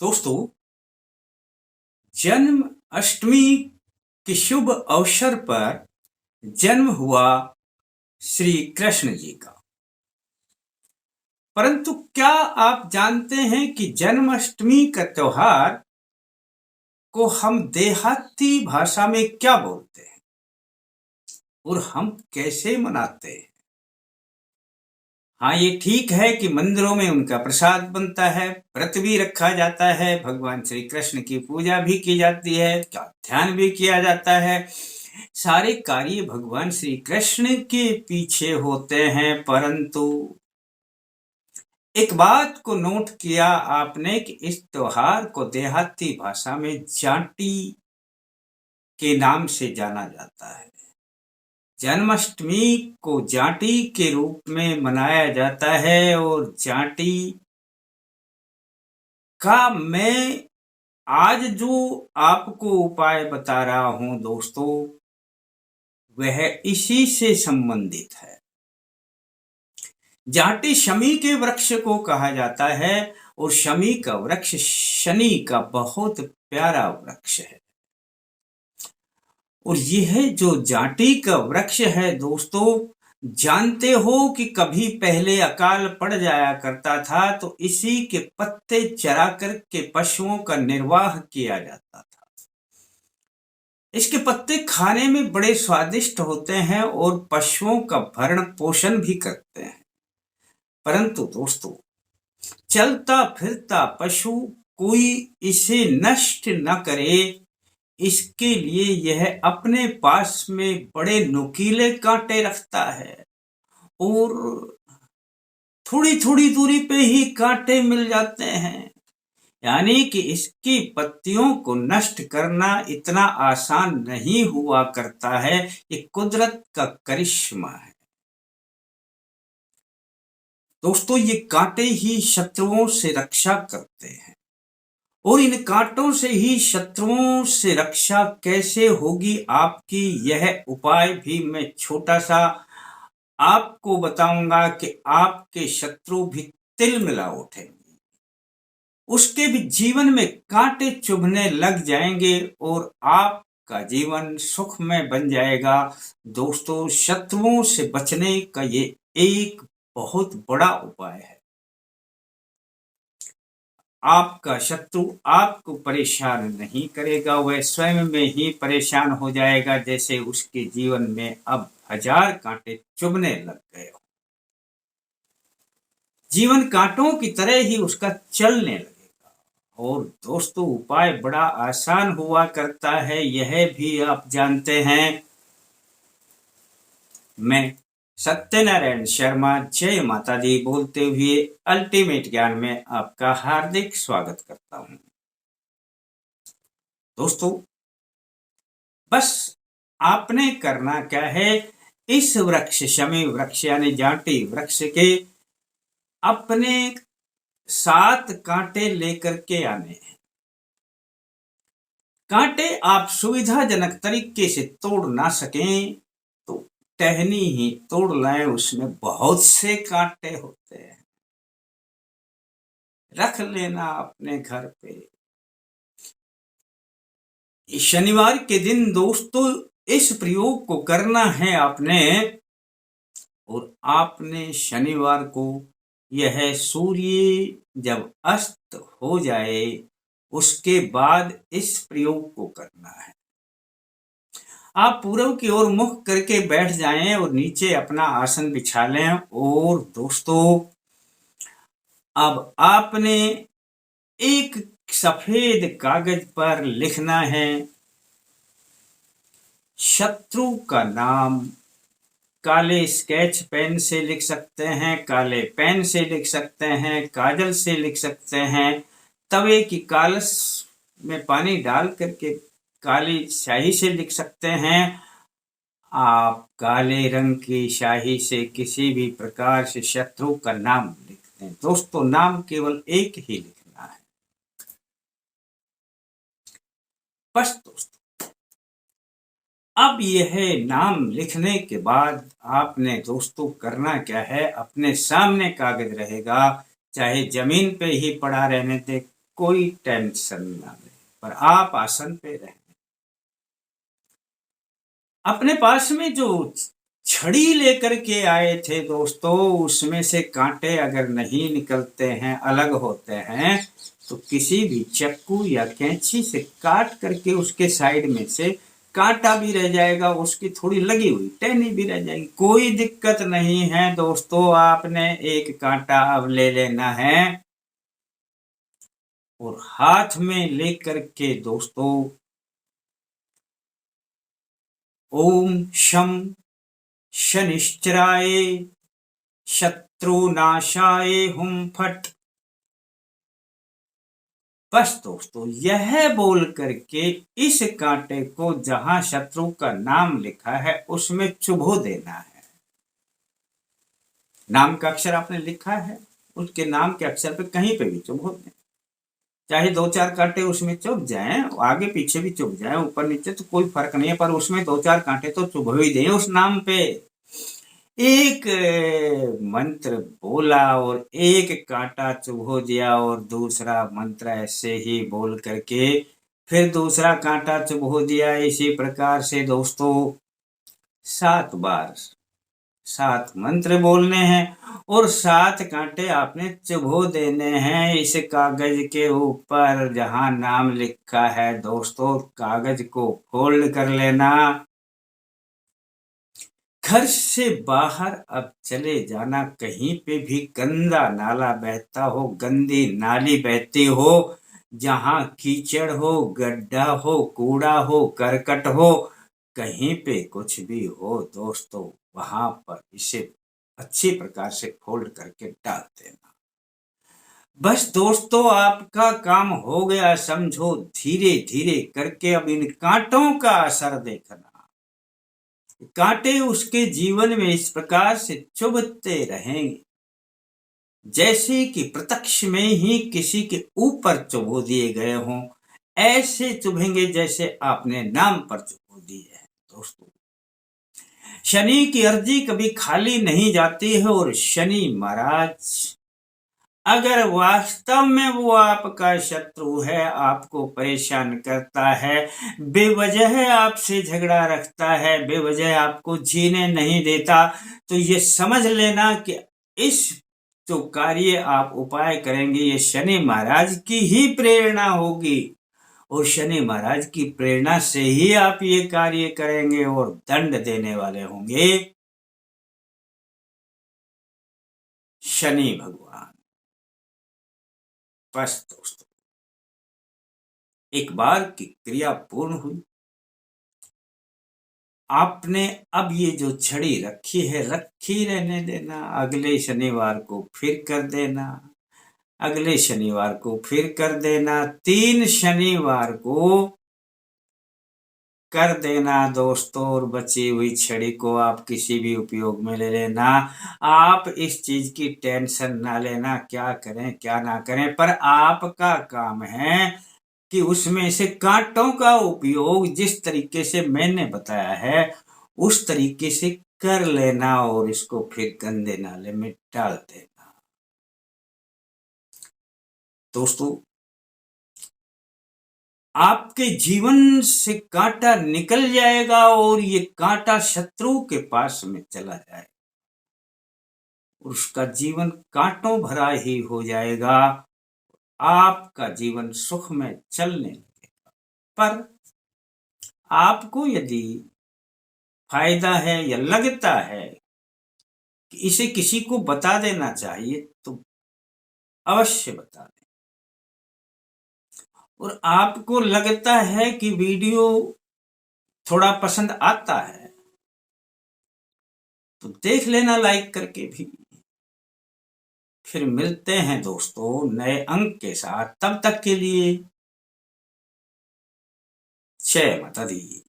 दोस्तों, जन्म अष्टमी के शुभ अवसर पर जन्म हुआ श्री कृष्ण जी का। परंतु क्या आप जानते हैं कि जन्माष्टमी का त्योहार को हम देहाती भाषा में क्या बोलते हैं और हम कैसे मनाते हैं? हाँ, ये ठीक है कि मंदिरों में उनका प्रसाद बनता है, व्रत भी रखा जाता है, भगवान श्री कृष्ण की पूजा भी की जाती है, ध्यान भी किया जाता है। सारे कार्य भगवान श्री कृष्ण के पीछे होते हैं। परंतु एक बात को नोट किया आपने कि इस त्योहार को देहाती भाषा में जाटी के नाम से जाना जाता है। जन्माष्टमी को जाटी के रूप में मनाया जाता है और जाटी का मैं आज जो आपको उपाय बता रहा हूं दोस्तों, वह इसी से संबंधित है। जाटी शमी के वृक्ष को कहा जाता है और शमी का वृक्ष शनि का बहुत प्यारा वृक्ष है। और यह जो जाटी का वृक्ष है दोस्तों, जानते हो कि कभी पहले अकाल पड़ जाया करता था तो इसी के पत्ते चरा करके पशुओं का निर्वाह किया जाता था। इसके पत्ते खाने में बड़े स्वादिष्ट होते हैं और पशुओं का भरण पोषण भी करते हैं। परंतु दोस्तों, चलता फिरता पशु कोई इसे नष्ट न करे, इसके लिए यह अपने पास में बड़े नुकीले कांटे रखता है और थोड़ी थोड़ी दूरी पे ही कांटे मिल जाते हैं। यानी कि इसकी पत्तियों को नष्ट करना इतना आसान नहीं हुआ करता है। ये कुदरत का करिश्मा है दोस्तों। ये कांटे ही शत्रुओं से रक्षा करते हैं और इन कांटों से ही शत्रुओं से रक्षा कैसे होगी आपकी, यह उपाय भी मैं छोटा सा आपको बताऊंगा कि आपके शत्रु भी तिल मिला उठेंगे, उसके भी जीवन में कांटे चुभने लग जाएंगे और आपका जीवन सुखमय बन जाएगा। दोस्तों, शत्रुओं से बचने का ये एक बहुत बड़ा उपाय है। आपका शत्रु आपको परेशान नहीं करेगा, वह स्वयं में ही परेशान हो जाएगा जैसे उसके जीवन में अब 1000 कांटे चुभने लग गए हो। जीवन कांटों की तरह ही उसका चलने लगेगा। और दोस्तों, उपाय बड़ा आसान हुआ करता है, यह भी आप जानते हैं। मैं सत्यनारायण शर्मा जय माता दी बोलते हुए अल्टीमेट ज्ञान में आपका हार्दिक स्वागत करता हूं। दोस्तों, बस आपने करना क्या है, इस वृक्ष शमी वृक्ष यानी जाटी वृक्ष के अपने 7 कांटे लेकर के आने हैं। कांटे आप सुविधाजनक तरीके से तोड़ ना सकें तो टहनी ही तोड़ लाएं, उसमें बहुत से कांटे होते हैं, रख लेना अपने घर पे। शनिवार के दिन दोस्तों इस प्रयोग को करना है आपने, और आपने शनिवार को यह सूर्य जब अस्त हो जाए उसके बाद इस प्रयोग को करना है। आप पूरब की ओर मुख करके बैठ जाएं और नीचे अपना आसन बिछा लें। और दोस्तों, अब आपने एक सफेद कागज पर लिखना है शत्रु का नाम। काले स्केच पेन से लिख सकते हैं, काले पेन से लिख सकते हैं, काजल से लिख सकते हैं, तवे की कालस में पानी डाल करके काली स्याही से लिख सकते हैं। आप काले रंग की स्याही से किसी भी प्रकार से शत्रु का नाम लिखते हैं। दोस्तों, नाम केवल एक ही लिखना है बस। दोस्तों, अब यह नाम लिखने के बाद आपने दोस्तों करना क्या है, अपने सामने कागज रहेगा, चाहे जमीन पे ही पड़ा रहने दे, कोई टेंशन ना ले, पर आप आसन पे रहें। अपने पास में जो छड़ी लेकर के आए थे दोस्तों, उसमें से कांटे अगर नहीं निकलते हैं, अलग होते हैं, तो किसी भी चाकू या कैंची से काट करके उसके साइड में से कांटा भी रह जाएगा, उसकी थोड़ी लगी हुई टहनी भी रह जाएगी, कोई दिक्कत नहीं है दोस्तों। आपने एक कांटा अब ले लेना है और हाथ में लेकर के दोस्तों ओम शम शनिश्चराय शत्रुनाशाय हुम फट, बस दोस्तों यह बोल करके इस कांटे को जहां शत्रु का नाम लिखा है उसमें चुभो देना है। नाम का अक्षर आपने लिखा है, उसके नाम के अक्षर पे कहीं पे भी चुभो दें, चाहे 2-4 कांटे उसमें चुभ जाएं, आगे पीछे भी चुभ जाएं, ऊपर नीचे तो कोई फर्क नहीं है, पर उसमें 2-4 कांटे तो चुभ ही दें उस नाम पे। एक मंत्र बोला और एक कांटा चुभो दिया और दूसरा मंत्र ऐसे ही बोल करके फिर दूसरा कांटा चुभो दिया। इसी प्रकार से दोस्तों 7 बार 7 मंत्र बोलने हैं और 7 कांटे आपने चुभो देने हैं इस कागज के ऊपर जहां नाम लिखा है। दोस्तों कागज को फोल्ड कर लेना, घर से बाहर अब चले जाना, कहीं पे भी गंदा नाला बहता हो, गंदी नाली बहती हो, जहां कीचड़ हो, गड्ढा हो, कूड़ा हो, करकट हो, कहीं पे कुछ भी हो दोस्तों, वहां पर इसे अच्छी प्रकार से फोल्ड करके डाल देना। बस दोस्तों आपका काम हो गया समझो। धीरे धीरे करके अब इन कांटों का असर देखना, कांटे उसके जीवन में इस प्रकार से चुभते रहेंगे जैसे कि प्रत्यक्ष में ही किसी के ऊपर चुभो दिए गए हों, ऐसे चुभेंगे जैसे आपने नाम पर चुभो दिए हैं। दोस्तों शनि की अर्जी कभी खाली नहीं जाती है और शनि महाराज अगर वास्तव में वो आपका शत्रु है, आपको परेशान करता है, बेवजह आपसे झगड़ा रखता है, बेवजह आपको जीने नहीं देता, तो ये समझ लेना कि इस जो कार्य आप उपाय करेंगे ये शनि महाराज की ही प्रेरणा होगी और शनि महाराज की प्रेरणा से ही आप ये कार्य करेंगे और दंड देने वाले होंगे शनि भगवान। बस दोस्तों एक बार की क्रिया पूर्ण हुई, आपने अब ये जो छड़ी रखी है रखी रहने देना, अगले शनिवार को फिर कर देना, अगले शनिवार को फिर कर देना, 3 शनिवार को कर देना दोस्तों, और बची हुई छड़ी को आप किसी भी उपयोग में ले लेना। आप इस चीज की टेंशन ना लेना क्या करें क्या ना करें, पर आपका काम है कि उसमें से कांटों का उपयोग जिस तरीके से मैंने बताया है उस तरीके से कर लेना और इसको फिर गंदे नाले में डाल देना। दोस्तों आपके जीवन से कांटा निकल जाएगा और ये कांटा शत्रु के पास में चला जाएगा, उसका जीवन कांटों भरा ही हो जाएगा, आपका जीवन सुख में चलने लगेगा। पर आपको यदि फायदा है या लगता है कि इसे किसी को बता देना चाहिए तो अवश्य बता दें, और आपको लगता है कि वीडियो थोड़ा पसंद आता है तो देख लेना लाइक करके भी। फिर मिलते हैं दोस्तों नए अंक के साथ, तब तक के लिए जय माता दी।